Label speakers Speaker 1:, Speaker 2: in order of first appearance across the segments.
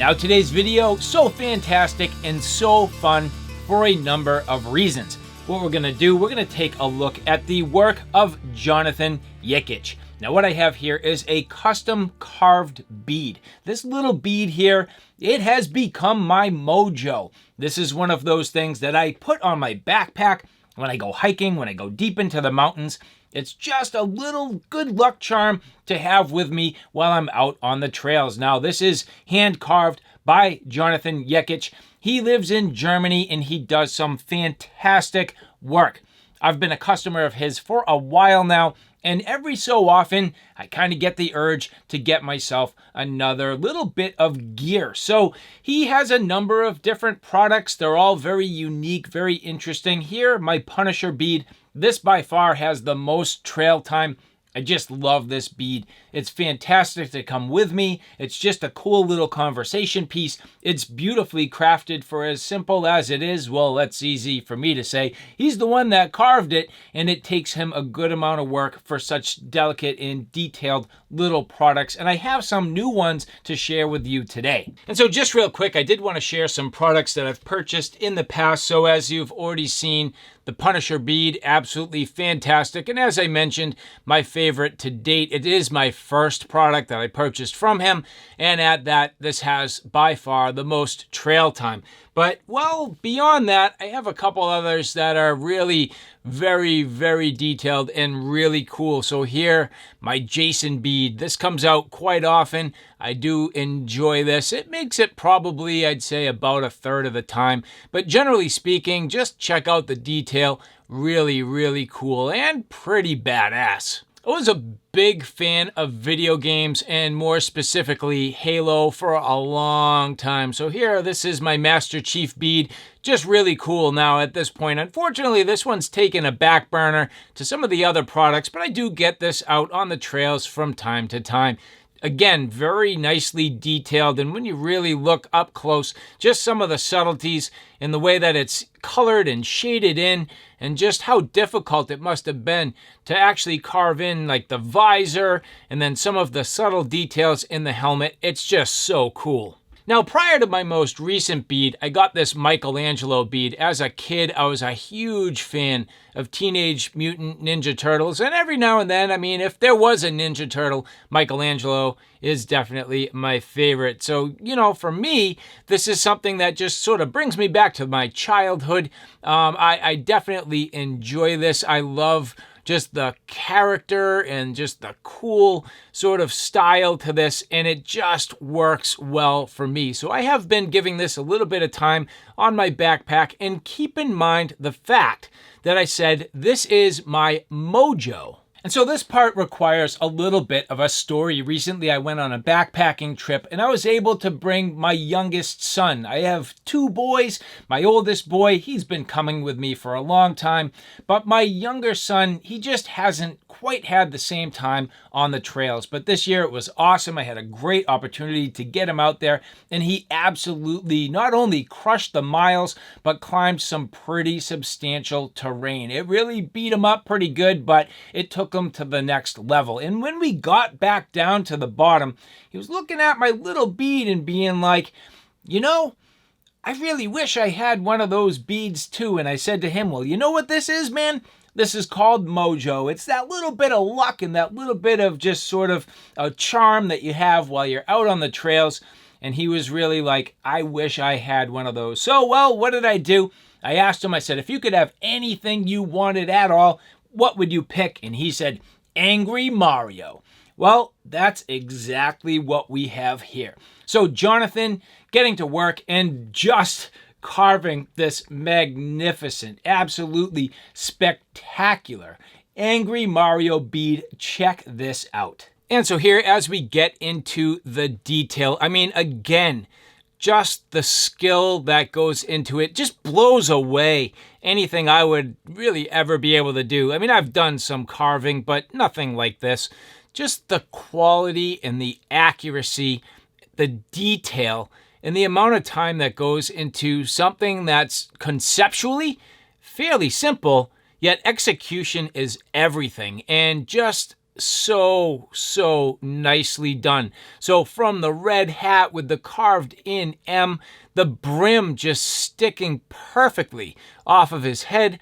Speaker 1: Now today's video, so fantastic and so fun for a number of reasons. What we're gonna do, we're gonna take a look at the work of Jonathan Jekic. Now what I have here is a custom carved bead. This little bead here, it has become my mojo. This is one of those things that I put on my backpack when I go hiking, when I go deep into the mountains. It's just a little good luck charm to have with me while I'm out on the trails. Now this is hand carved by Jonathan Jekic. He lives in Germany and he does some fantastic work. I've been a customer of his for a while now, and every so often I kind of get the urge to get myself another little bit of gear. So he has a number of different products. They're all very unique, very interesting. Here, my Punisher bead. This by far has the most trail time. I just love this bead. It's fantastic to come with me. It's just a cool little conversation piece. It's beautifully crafted for as simple as it is. Well, that's easy for me to say. He's the one that carved it, and it takes him a good amount of work for such delicate and detailed little products. And I have some new ones to share with you today. And so just real quick, I did want to share some products that I've purchased in the past. So as you've already seen, the Punisher bead, absolutely fantastic. And as I mentioned, my favorite to date. It is my first product that I purchased from him. And at that, this has by far the most trail time. But, well, beyond that, I have a couple others that are really very, very detailed and really cool. So here, my Jason bead. This comes out quite often. I do enjoy this. It makes it probably, I'd say, about a third of the time. But generally speaking, just check out the detail. Really, really cool and pretty badass. I was a big fan of video games and more specifically Halo for a long time. So here, this is my Master Chief bead. Just really cool now at this point. Unfortunately, this one's taken a back burner to some of the other products, but I do get this out on the trails from time to time. Again, very nicely detailed, and when you really look up close, just some of the subtleties in the way that it's colored and shaded in, and just how difficult it must have been to actually carve in like the visor and then some of the subtle details in the helmet. It's just so cool. Now, prior to my most recent bead, I got this Michelangelo bead. As a kid, I was a huge fan of Teenage Mutant Ninja Turtles. And every now and then, I mean, if there was a Ninja Turtle, Michelangelo is definitely my favorite. So, you know, for me, this is something that just sort of brings me back to my childhood. I definitely enjoy this. I love just the character and just the cool sort of style to this, and it just works well for me. So I have been giving this a little bit of time on my backpack, and keep in mind the fact that I said this is my mojo. And so this part requires a little bit of a story. Recently, I went on a backpacking trip and I was able to bring my youngest son. I have two boys. My oldest boy, he's been coming with me for a long time, but my younger son, he just hasn't quite had the same time on the trails. But this year it was awesome. I had a great opportunity to get him out there, and he absolutely not only crushed the miles, but climbed some pretty substantial terrain. It really beat him up pretty good, but it took him to the next level. And when we got back down to the bottom, he was looking at my little bead and being like, you know, I really wish I had one of those beads too. And I said to him, well, you know what this is, man? This is called mojo. It's that little bit of luck and that little bit of just sort of a charm that you have while you're out on the trails. And he was really like, I wish I had one of those. So, well, what did I do? I asked him, I said, if you could have anything you wanted at all, what would you pick? And he said, Angry Mario. Well, that's exactly what we have here. So Jonathan getting to work and just carving this magnificent, absolutely spectacular Angry Mario bead. Check this out. And so here, as we get into the detail, I mean, again, just the skill that goes into it just blows away anything I would really ever be able to do. I mean, I've done some carving, but nothing like this. Just the quality and the accuracy, the detail, and the amount of time that goes into something that's conceptually fairly simple, yet execution is everything. And just so nicely done. So from the red hat with the carved in M, the brim just sticking perfectly off of his head,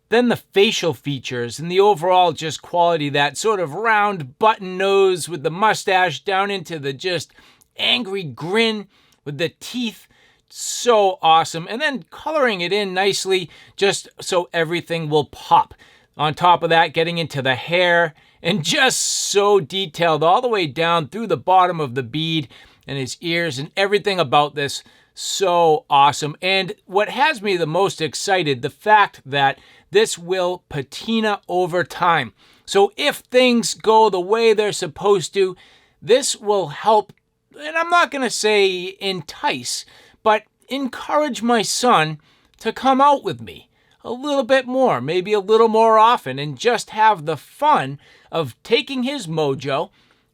Speaker 1: then the facial features and the overall just quality, that sort of round button nose with the mustache down into the just angry grin with the teeth. So awesome. And then coloring it in nicely just so everything will pop. On top of that, getting into the hair and just so detailed all the way down through the bottom of the bead and his ears and everything about this. So awesome. And what has me the most excited, the fact that this will patina over time. So if things go the way they're supposed to, this will help, and I'm not going to say entice, but encourage my son to come out with me a little bit more, maybe a little more often, and just have the fun of taking his mojo,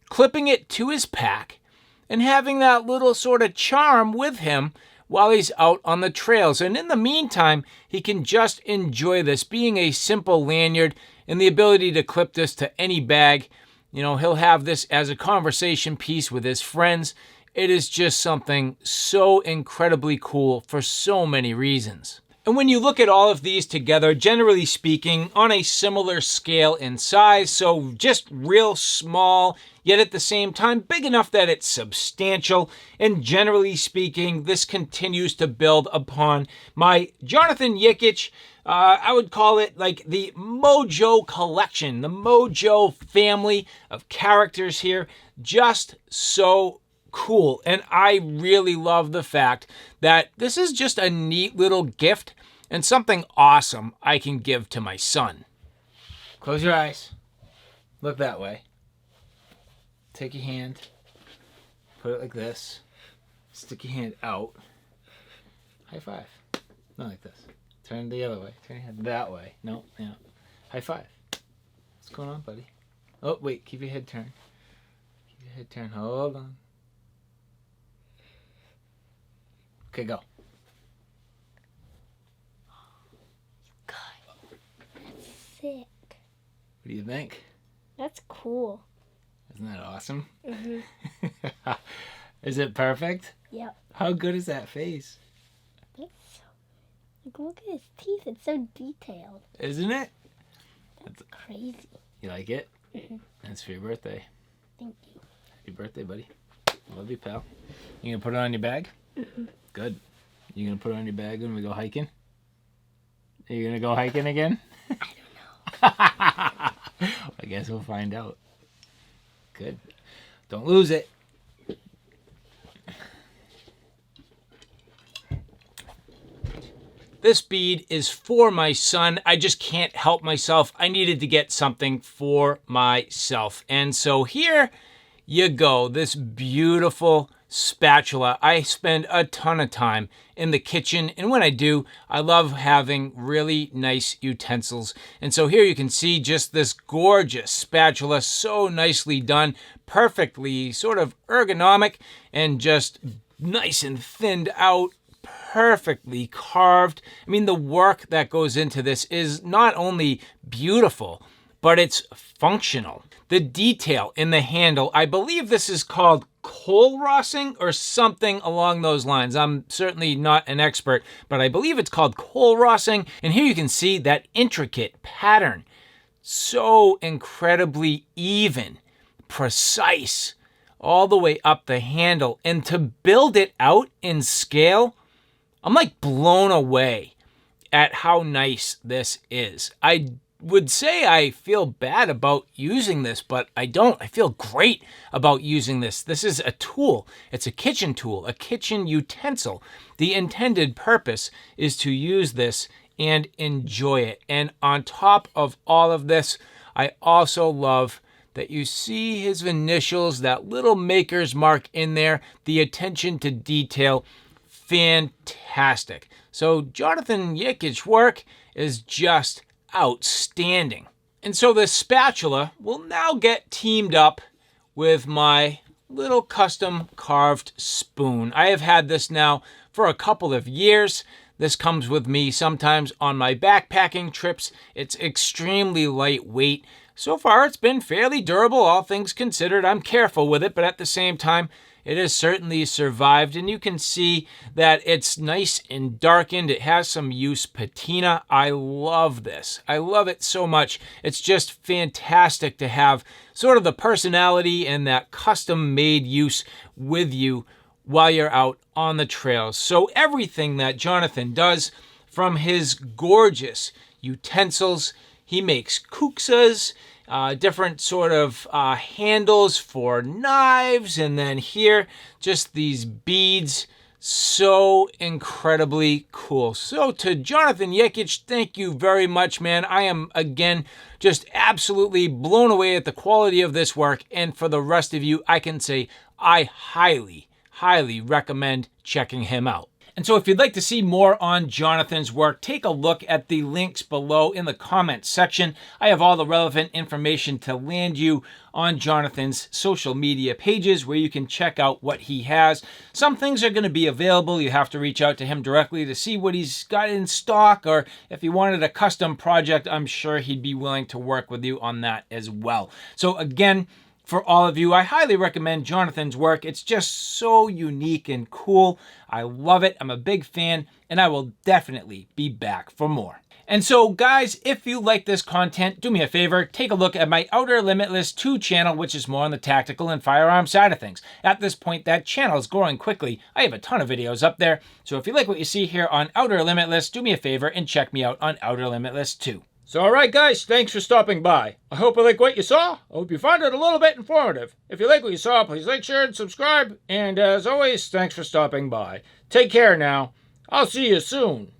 Speaker 1: clipping it to his pack, and having that little sort of charm with him while he's out on the trails. And in the meantime, he can just enjoy this being a simple lanyard and the ability to clip this to any bag. You know, he'll have this as a conversation piece with his friends. It is just something so incredibly cool for so many reasons. And when you look at all of these together, generally speaking, on a similar scale in size, so just real small, yet at the same time big enough that it's substantial. And generally speaking, this continues to build upon my Jonathan Jekic. I would call it like the Mojo collection, the Mojo family of characters here. Just so cool. And I really love the fact that this is just a neat little gift and something awesome I can give to my son. Close your eyes. Look that way. Take your hand. Put it like this. Stick your hand out. High five. Not like this. Turn the other way. Turn your head that way. No, yeah. High five. What's going on, buddy? Oh, wait. Keep your head turned. Keep your head turned. Hold on. Okay, go.
Speaker 2: God, that's sick.
Speaker 1: What do you think?
Speaker 2: That's cool.
Speaker 1: Isn't that awesome?
Speaker 2: Mm-hmm.
Speaker 1: Is it perfect?
Speaker 2: Yep.
Speaker 1: How good is that face?
Speaker 2: That's so... Like, look at his teeth. It's so detailed.
Speaker 1: Isn't it?
Speaker 2: That's crazy.
Speaker 1: You like it?
Speaker 2: Mm-hmm.
Speaker 1: That's for your birthday.
Speaker 2: Thank you.
Speaker 1: Happy birthday, buddy. Love you, pal. You gonna put it on your bag?
Speaker 2: Mm-hmm.
Speaker 1: Good. You gonna put it on your bag when we go hiking? Are you gonna go hiking again?
Speaker 2: I don't know.
Speaker 1: I guess we'll find out. Good. Don't lose it. This bead is for my son. I just can't help myself. I needed to get something for myself. And so here you go. This beautiful spatula. I spend a ton of time in the kitchen, and when I do, I love having really nice utensils. And so here you can see just this gorgeous spatula, so nicely done, perfectly sort of ergonomic, and just nice and thinned out, perfectly carved. I mean, the work that goes into this is not only beautiful, but it's functional. The detail in the handle, I believe this is called coal rossing or something along those lines. I'm certainly not an expert, but I believe it's called coal rossing. And here you can see that intricate pattern. So incredibly even, precise, all the way up the handle. And to build it out in scale, I'm like blown away at how nice this is. I would say I feel bad about using this, but I don't. I feel great about using this. This is a tool. It's a kitchen tool, a kitchen utensil. The intended purpose is to use this and enjoy it. And on top of all of this, I also love that you see his initials, that little maker's mark in there, the attention to detail. Fantastic. So Jonathan Jekic's work is just outstanding. And so this spatula will now get teamed up with my little custom carved spoon. I have had this now for a couple of years. This comes with me sometimes on my backpacking trips. It's extremely lightweight, So far, it's been fairly durable, all things considered. I'm careful with it, but at the same time, it has certainly survived, and you can see that it's nice and darkened. It has some use patina. I love this. I love it so much. It's just fantastic to have sort of the personality and that custom-made use with you while you're out on the trails. So everything that Jonathan does, from his gorgeous utensils, he makes kuksas, different sort of handles for knives, and then here, just these beads. So incredibly cool. So to Jonathan Jekic, thank you very much, man. I am, again, just absolutely blown away at the quality of this work. And for the rest of you, I can say I highly recommend checking him out. And so if you'd like to see more on Jonathan's work, take a look at the links below in the comments section. I have all the relevant information to land you on Jonathan's social media pages where you can check out what he has. Some things are going to be available. You have to reach out to him directly to see what he's got in stock, or if you wanted a custom project, I'm sure he'd be willing to work with you on that as well. So again, for all of you, I highly recommend Jonathan's work. It's just so unique and cool. I love it. I'm a big fan, and I will definitely be back for more. And so, guys, if you like this content, do me a favor, take a look at my Outer Limitless 2 channel, which is more on the tactical and firearm side of things. At this point, that channel is growing quickly. I have a ton of videos up there. So if you like what you see here on Outer Limitless, do me a favor and check me out on Outer Limitless 2. So all right, guys, thanks for stopping by. I hope you like what you saw. I hope you found it a little bit informative. If you like what you saw, please like, share, and subscribe. And as always, thanks for stopping by. Take care now. I'll see you soon.